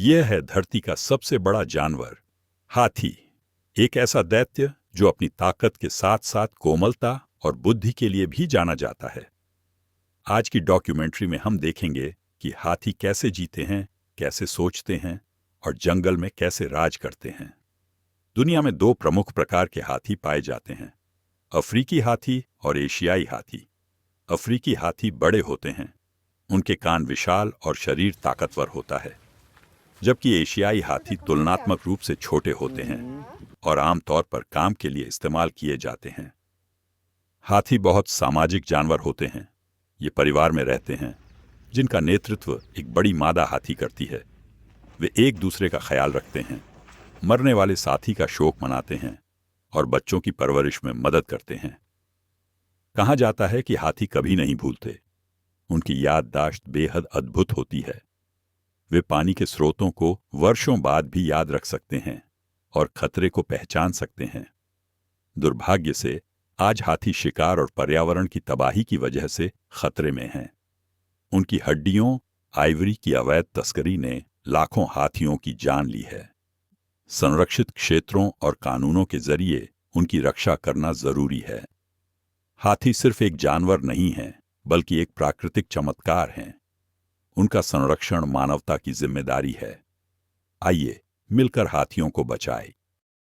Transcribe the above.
यह है धरती का सबसे बड़ा जानवर, हाथी। एक ऐसा दैत्य जो अपनी ताकत के साथ साथ कोमलता और बुद्धि के लिए भी जाना जाता है। आज की डॉक्यूमेंट्री में हम देखेंगे कि हाथी कैसे जीते हैं, कैसे सोचते हैं और जंगल में कैसे राज करते हैं। दुनिया में दो प्रमुख प्रकार के हाथी पाए जाते हैं, अफ्रीकी हाथी और एशियाई हाथी। अफ्रीकी हाथी बड़े होते हैं, उनके कान विशाल और शरीर ताकतवर होता है, जबकि एशियाई हाथी तुलनात्मक रूप से छोटे होते हैं और आमतौर पर काम के लिए इस्तेमाल किए जाते हैं। हाथी बहुत सामाजिक जानवर होते हैं। ये परिवार में रहते हैं, जिनका नेतृत्व एक बड़ी मादा हाथी करती है। वे एक दूसरे का ख्याल रखते हैं, मरने वाले साथी का शोक मनाते हैं और बच्चों की परवरिश में मदद करते हैं। कहा जाता है कि हाथी कभी नहीं भूलते। उनकी याददाश्त बेहद अद्भुत होती है। वे पानी के स्रोतों को वर्षों बाद भी याद रख सकते हैं और खतरे को पहचान सकते हैं। दुर्भाग्य से आज हाथी शिकार और पर्यावरण की तबाही की वजह से खतरे में हैं। उनकी हड्डियों, आइवरी की अवैध तस्करी ने लाखों हाथियों की जान ली है। संरक्षित क्षेत्रों और कानूनों के जरिए उनकी रक्षा करना जरूरी है। हाथी सिर्फ एक जानवर नहीं है, बल्कि एक प्राकृतिक चमत्कार हैं। उनका संरक्षण मानवता की जिम्मेदारी है। आइए मिलकर हाथियों को बचाएं।